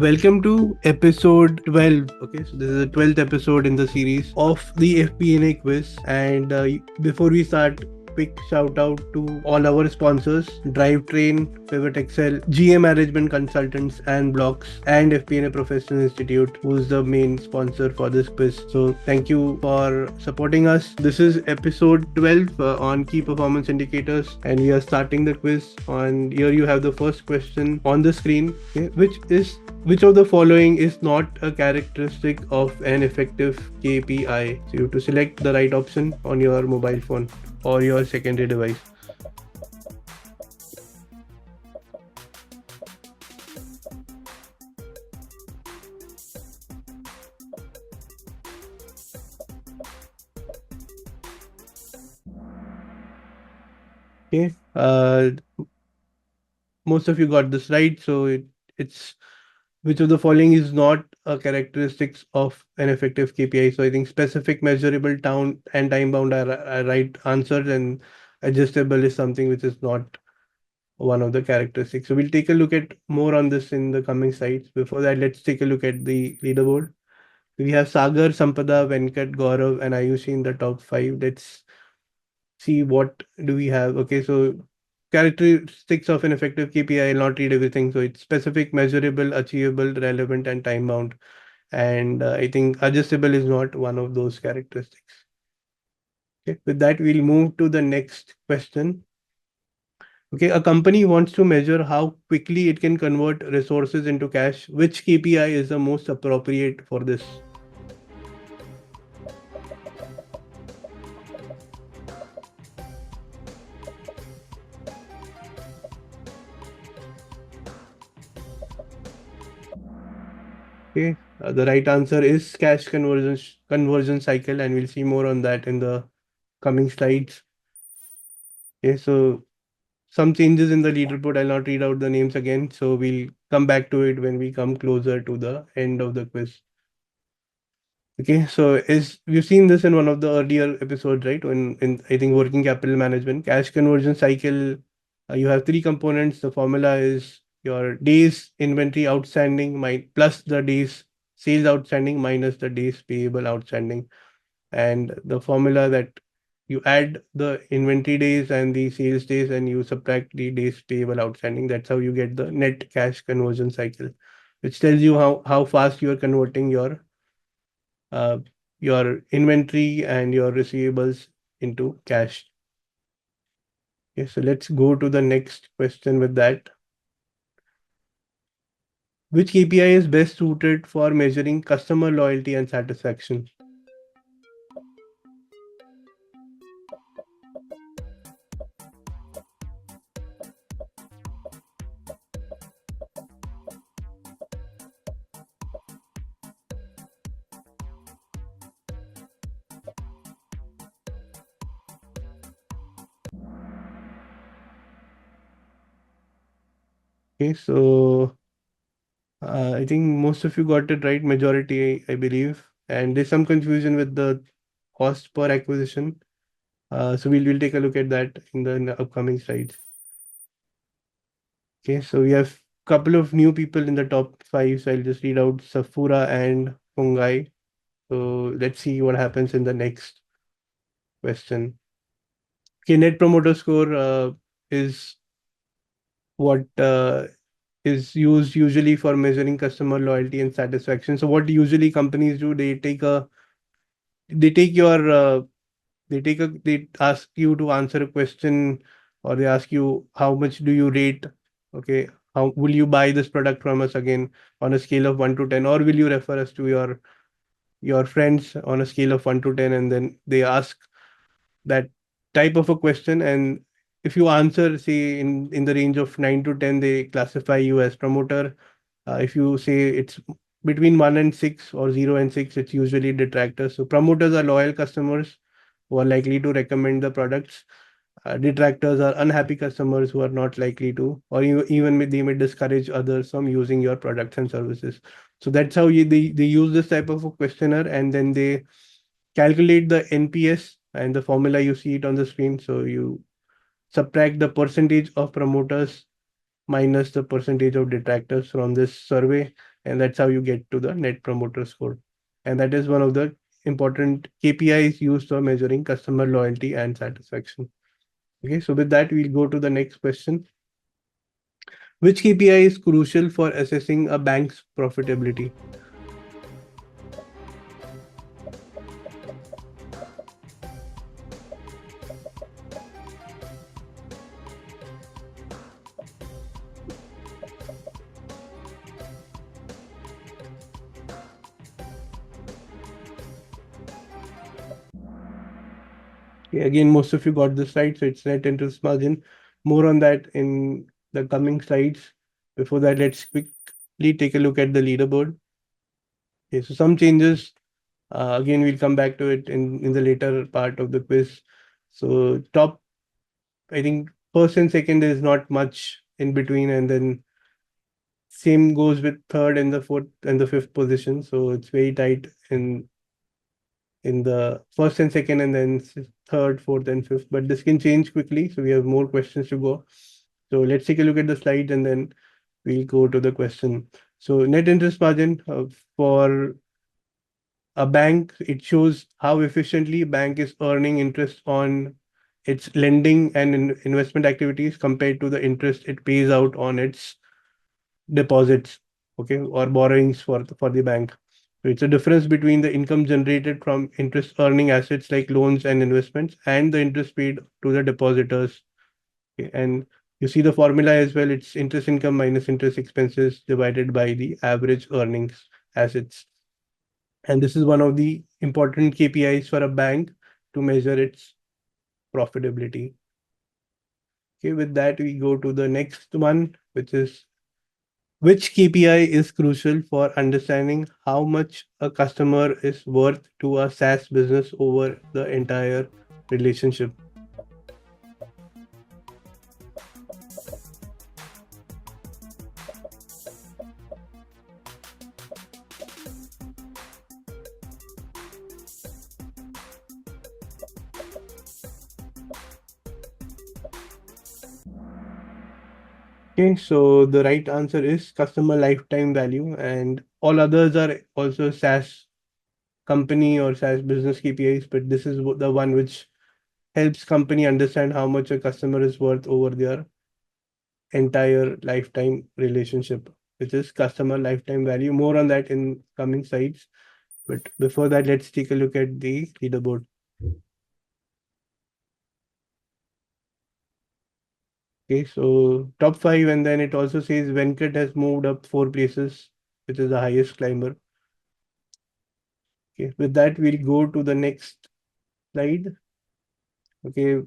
Welcome to episode 12. Okay, so this is the 12th episode in the series of the FP&A quiz. And before we start, quick shout out to all our sponsors: Drivetrain, Pivot Excel, GA Management Consultants and Blocks, and FP&A Professional Institute, who's the main sponsor for this quiz. So thank you for supporting us. This is episode 12 on key performance indicators, and we are starting the quiz. On here, you have the first question on the screen, okay, which of the following is not a characteristic of an effective KPI? So you have to select the right option on your mobile phone or your secondary device. Okay. Most of you got this right. So it's which of the following is not a characteristics of an effective KPI? So I think specific, measurable, town and time bound are right answers, and adjustable is something which is not one of the characteristics. So we'll take a look at more on this in the coming slides. Before that, let's take a look at the leaderboard. We have Sagar, Sampada, Venkat, Gaurav, and Ayushi in the top five. Let's see what do we have. Okay, so characteristics of an effective KPI. I'll not read everything. So it's specific, measurable, achievable, relevant, and time bound. And I think adjustable is not one of those characteristics. Okay, with that, we'll move to the next question. Okay, a company wants to measure how quickly it can convert resources into cash. Which KPI is the most appropriate for this? Okay, the right answer is cash conversion cycle, and we'll see more on that in the coming slides. Okay, so some changes in the leaderboard. I'll not read out the names again, so we'll come back to it when we come closer to the end of the quiz. Okay, so is we've seen this in one of the earlier episodes, right? When in I think working capital management, cash conversion cycle, you have three components. The formula is your days inventory outstanding plus the days sales outstanding minus the days payable outstanding. And the formula that you add the inventory days and the sales days and you subtract the days payable outstanding. That's how you get the net cash conversion cycle, which tells you how fast you are converting uh, your inventory and your receivables into cash. Okay, so let's go to the next question with that. Which KPI is best suited for measuring customer loyalty and satisfaction? Okay, so I think most of you got it right, majority, I believe. And there's some confusion with the cost per acquisition. So we'll take a look at that in the upcoming slides. Okay, so we have couple of new people in the top five. So I'll just read out Safura and Fungai. So let's see what happens in the next question. Okay, net promoter score is what is used usually for measuring customer loyalty and satisfaction. So what usually companies do, they take your they ask you to answer a question, or they ask you how much do you rate, okay, how will you buy this product from us again on a scale of 1 to 10, or will you refer us to your friends on a scale of 1 to 10, and then they ask that type of a question. And if you answer, say, in the range of 9 to 10, they classify you as promoter. If you say it's between 1 and 6 or 0 and 6, it's usually detractors. So promoters are loyal customers who are likely to recommend the products. Detractors are unhappy customers who are not likely to, or even they may discourage others from using your products and services. So that's how they use this type of a questionnaire, and then they calculate the NPS, and the formula you see it on the screen. So you subtract the percentage of promoters minus the percentage of detractors from this survey, and that's how you get to the net promoter score. And that is one of the important KPIs used for measuring customer loyalty and satisfaction. Okay, so with that, we'll go to the next question. Which KPI is crucial for assessing a bank's profitability? Okay, again, most of you got this right, so it's net interest margin. More on that in the coming slides. Before that, let's quickly take a look at the leaderboard. Okay, so some changes. Again, we'll come back to it in the later part of the quiz. So top, I think first and second is not much in between, and then same goes with third and the fourth and the fifth position. So it's very tight in the first and second, and then third, fourth, and fifth. But this can change quickly, so we have more questions to go. So let's take a look at the slides, and then we'll go to the question. So net interest margin for a bank, it shows how efficiently bank is earning interest on its lending and investment activities compared to the interest it pays out on its deposits, okay, or borrowings for the bank. So it's a difference between the income generated from interest earning assets like loans and investments and the interest paid to the depositors. Okay, and you see the formula as well. It's interest income minus interest expenses divided by the average earnings assets. And this is one of the important KPIs for a bank to measure its profitability. Okay, with that, we go to the next one, which is which KPI is crucial for understanding how much a customer is worth to a SaaS business over the entire relationship. Okay, so the right answer is customer lifetime value, and all others are also SaaS company or SaaS business KPIs, but this is the one which helps company understand how much a customer is worth over their entire lifetime relationship, which is customer lifetime value. More on that in coming slides. But before that, let's take a look at the leaderboard. Okay, so top five, and then it also says Venkat has moved up 4 places, which is the highest climber. Okay, with that, we'll go to the next slide. Okay,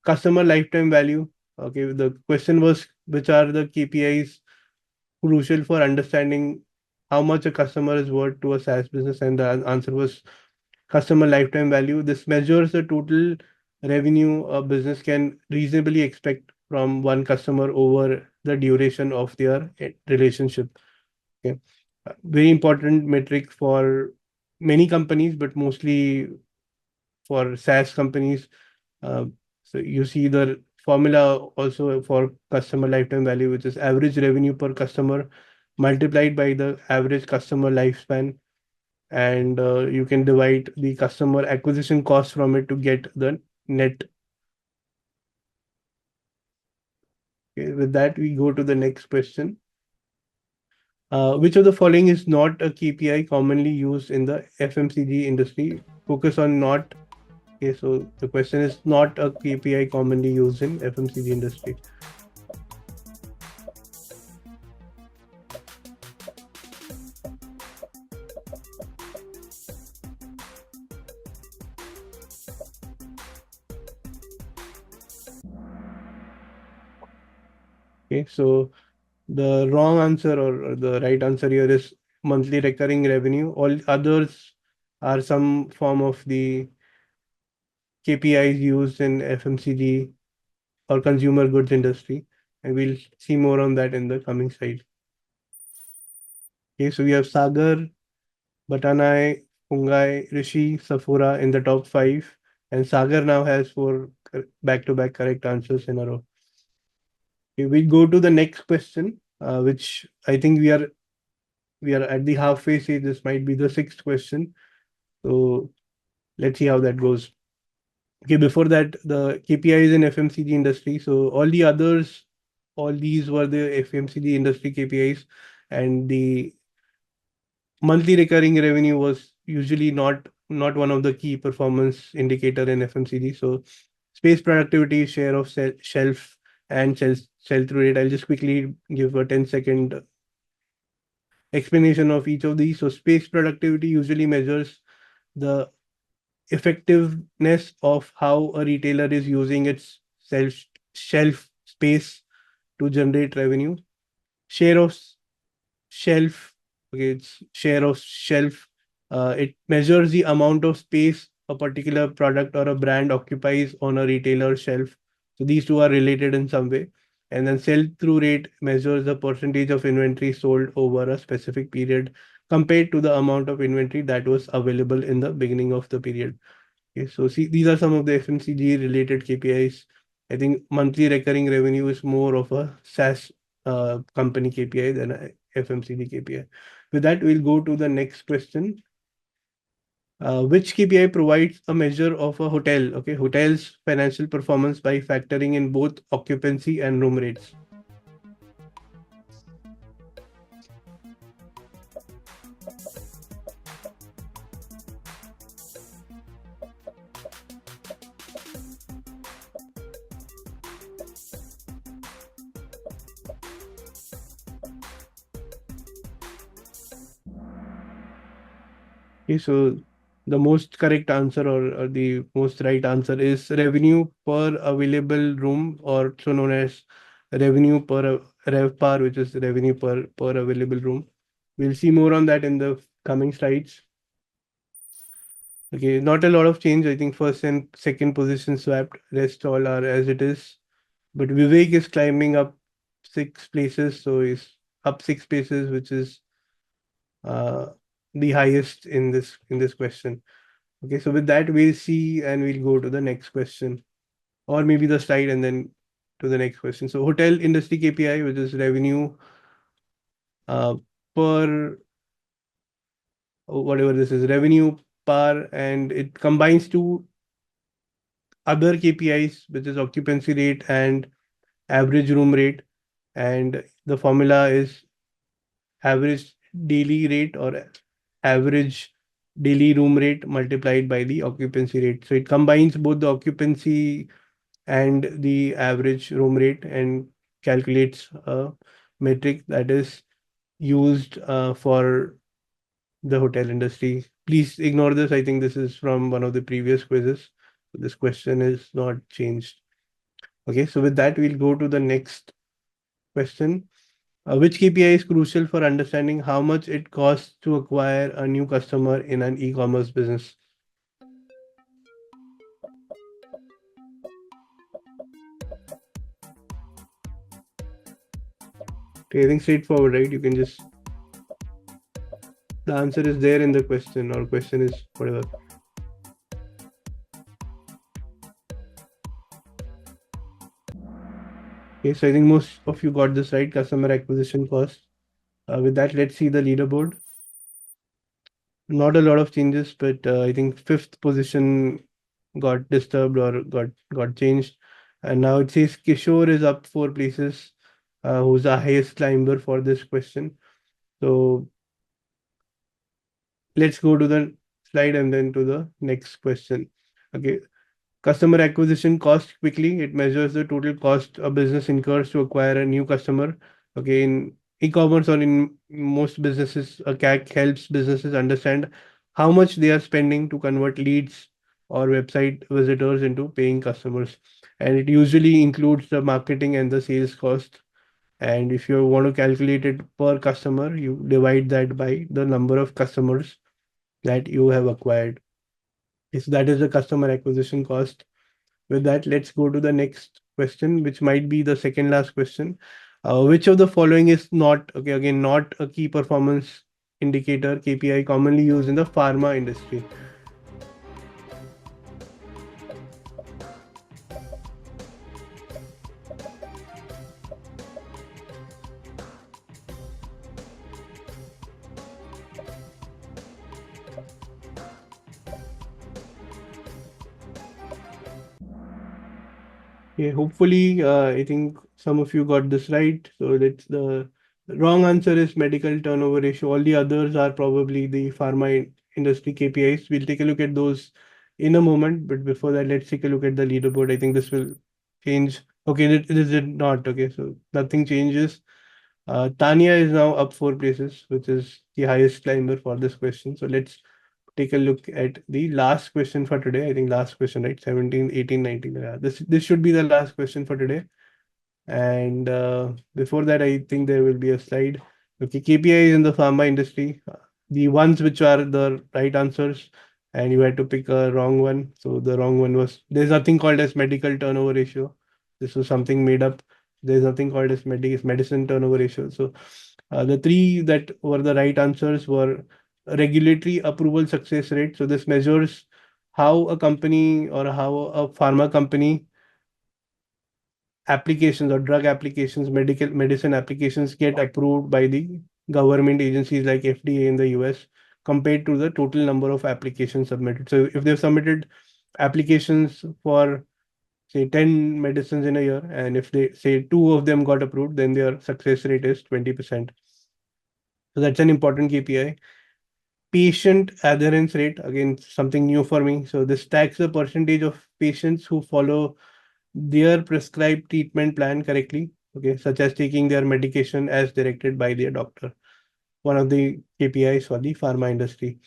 customer lifetime value. Okay, the question was which are the KPIs crucial for understanding how much a customer is worth to a SaaS business, and the answer was customer lifetime value. This measures the total revenue a business can reasonably expect from one customer over the duration of their relationship. Okay. Very important metric for many companies, but mostly for SaaS companies. Uh, so you see the formula also for customer lifetime value, which is average revenue per customer multiplied by the average customer lifespan, and you can divide the customer acquisition cost from it to get the net. Okay, with that, we go to the next question. Which of the following is not a KPI commonly used in the FMCG industry? Focus on not. Okay, so the question is not a KPI commonly used in FMCG industry. Okay, so the wrong answer or the right answer here is monthly recurring revenue. All others are some form of the KPIs used in FMCG or consumer goods industry, and we'll see more on that in the coming slide. Okay, so we have Sagar, Batanai, Pungai, Rishi, Safura in the top five, and Sagar now has four back-to-back correct answers in a row. Okay, we go to the next question, which I think we are at the halfway stage. This might be the sixth question. So let's see how that goes. Okay, before that, the KPIs in FMCG industry. So all the others, all these were the FMCG industry KPIs, and the monthly recurring revenue was usually not one of the key performance indicator in FMCG. So space productivity, share of shelf, and sell through rate. I'll just quickly give a 10-second explanation of each of these. So space productivity usually measures the effectiveness of how a retailer is using its shelf space to generate revenue. Share of shelf, okay, it's share of shelf. It measures the amount of space a particular product or a brand occupies on a retailer shelf. So these two are related in some way. And then sell through rate measures the percentage of inventory sold over a specific period compared to the amount of inventory that was available in the beginning of the period. Okay, so see, these are some of the FMCG related KPIs. I think monthly recurring revenue is more of a SaaS company KPI than a FMCG KPI. With that, we'll go to the next question. Which KPI provides a measure of a hotel? Okay, hotel's financial performance by factoring in both occupancy and room rates. Okay, so the most correct answer or the most right answer is revenue per available room, or so known as revenue per RevPAR, which is revenue per available room. We'll see more on that in the coming slides. Okay, not a lot of change. I think first and second position swapped. Rest all are as it is. But Vivek is climbing up 6 places, so he's up 6 places, which is uh, the highest in this question. Okay, so with that, we'll see and we'll go to the next question, or maybe the slide and then to the next question. So, hotel industry KPI, which is revenue uh, per whatever this is, revenue per, and it combines two other KPIs, which is occupancy rate and average room rate. And the formula is average daily rate or average daily room rate multiplied by the occupancy rate. So, it combines both the occupancy and the average room rate and calculates a metric that is used for the hotel industry. Please ignore this. I think this is from one of the previous quizzes. This question is not changed. Okay, so with that, we'll go to the next question. Which KPI is crucial for understanding how much it costs to acquire a new customer in an e-commerce business? Okay, I think straightforward, right? You can just, the answer is there in the question, or question is whatever. Okay, so I think most of you got this right, customer acquisition cost. With that, let's see the leaderboard. Not a lot of changes, but I think fifth position got disturbed or got changed. And now it says Kishore is up 4 places, who's the highest climber for this question. So let's go to the slide and then to the next question. Okay, customer acquisition cost quickly. It measures the total cost a business incurs to acquire a new customer. Okay, in e-commerce or in most businesses, a CAC helps businesses understand how much they are spending to convert leads or website visitors into paying customers. And it usually includes the marketing and the sales cost. And if you want to calculate it per customer, you divide that by the number of customers that you have acquired. So that is the customer acquisition cost. With that, let's go to the next question, which might be the second last question. Which of the following is not, okay, again, not a key performance indicator KPI commonly used in the pharma industry? Yeah, hopefully, I think some of you got this right. So that's the wrong answer is medical turnover ratio. All the others are probably the pharma industry KPIs. We'll take a look at those in a moment. But before that, let's take a look at the leaderboard. I think this will change. Okay, this did not. Okay, so nothing changes. Tanya is now up 4 places, which is the highest climber for this question. So let's take a look at the last question for today. I think last question, right? 17, 18, 19. Yeah, this should be the last question for today. And before that, I think there will be a slide. Okay, KPIs in the pharma industry, the ones which are the right answers, and you had to pick a wrong one. So the wrong one was there's nothing called as medical turnover ratio. This was something made up. There's nothing called as medicine turnover ratio. So the three that were the right answers were regulatory approval success rate. So this measures how a company or how a pharma company applications or drug applications, medical medicine applications get approved by the government agencies like FDA in the US compared to the total number of applications submitted. So if they've submitted applications for say 10 medicines in a year, and if they say two of them got approved, then their success rate is 20%. So that's an important KPI. Patient adherence rate, again, something new for me. So this tracks the percentage of patients who follow their prescribed treatment plan correctly, okay, such as taking their medication as directed by their doctor. One of the KPIs for the pharma industry.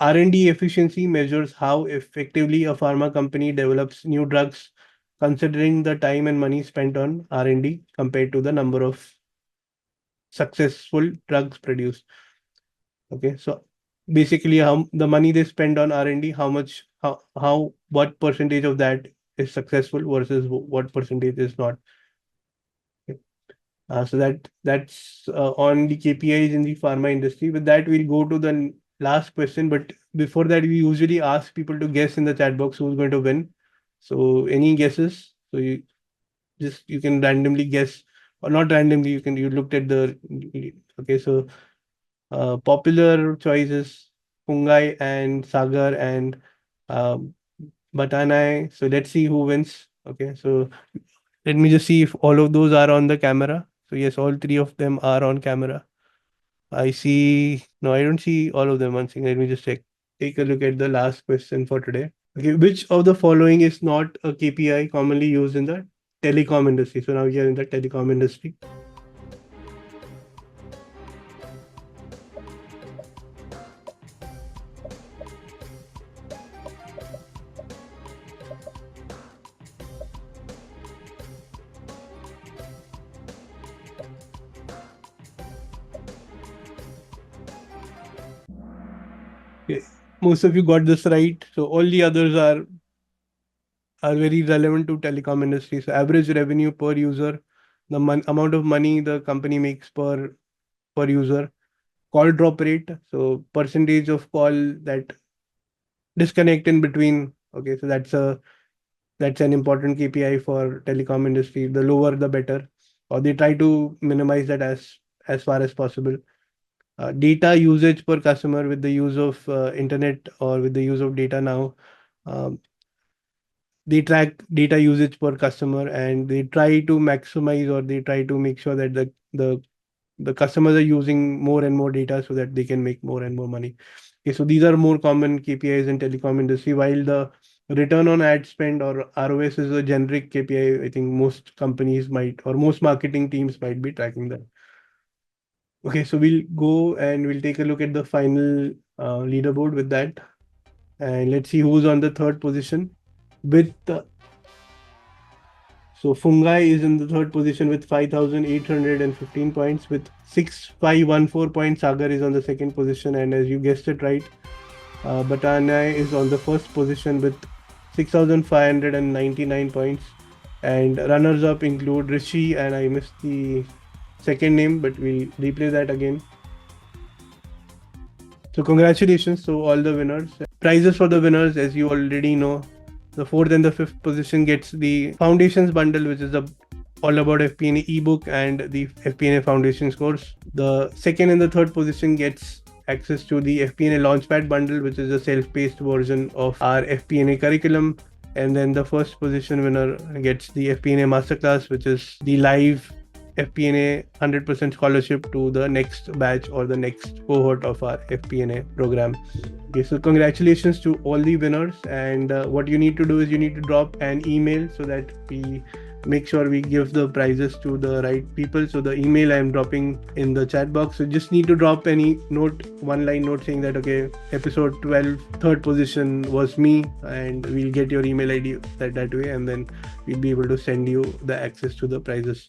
R&D efficiency measures how effectively a pharma company develops new drugs, considering the time and money spent on R&D compared to the number of successful drugs produced. Okay, so basically, how the money they spend on R&D, how much, what percentage of that is successful versus what percentage is not. Okay. So that's on the KPIs in the pharma industry. With that, we'll go to the last question. But before that, we usually ask people to guess in the chat box who's going to win. So any guesses? So you can randomly guess, or not randomly. You looked at the okay. So popular choices Pungai and Sagar and um, Batanai. So let's see who wins. Okay, so let me just see if all of those are on the camera. So yes, all three of them are on camera. I see. No, I don't see all of them. One second. Let me just check. Take a look at the last question for today. Okay, which of the following is not a KPI commonly used in the telecom industry? So now we are in the telecom industry. Okay. Most of you got this right. So all the others are very relevant to telecom industry. So average revenue per user, the amount of money the company makes per user, call drop rate, so percentage of call that disconnect in between. Okay, so that's an important KPI for telecom industry. The lower the better, or they try to minimize that as far as possible. Data usage per customer with the use of internet or with the use of data now. Um, they track data usage per customer and they try to maximize or they try to make sure that the customers are using more and more data so that they can make more and more money. Okay, so these are more common KPIs in telecom industry, while the return on ad spend or ROS is a generic KPI. I think most companies might or most marketing teams might be tracking that. Okay, so we'll go and we'll take a look at the final leaderboard with that. And let's see who's on the third position with so Fungai is in the third position with 5,815 points. With 6,514 points, Sagar is on the second position. And as you guessed it right, Batanai is on the first position with 6,599 points. And runners up include Rishi, and I missed the second name, but we'll replay that again. So, congratulations to all the winners. Prizes for the winners, as you already know, the fourth and the fifth position gets the Foundations bundle, which is all about FP&A ebook and the FP&A Foundations course. The second and the third position gets access to the FP&A Launchpad bundle, which is a self-paced version of our FP&A curriculum. and then the first position winner gets the FP&A masterclass, which is the live FP&A 100% scholarship to the next batch or the next cohort of our FP&A program. Okay, so congratulations to all the winners. And what you need to do is you need to drop an email so that we make sure we give the prizes to the right people. So the email I'm dropping in the chat box. So just need to drop any note, one line note saying that, okay, episode 12, third position was me, and we'll get your email ID that way, and then we'll be able to send you the access to the prizes.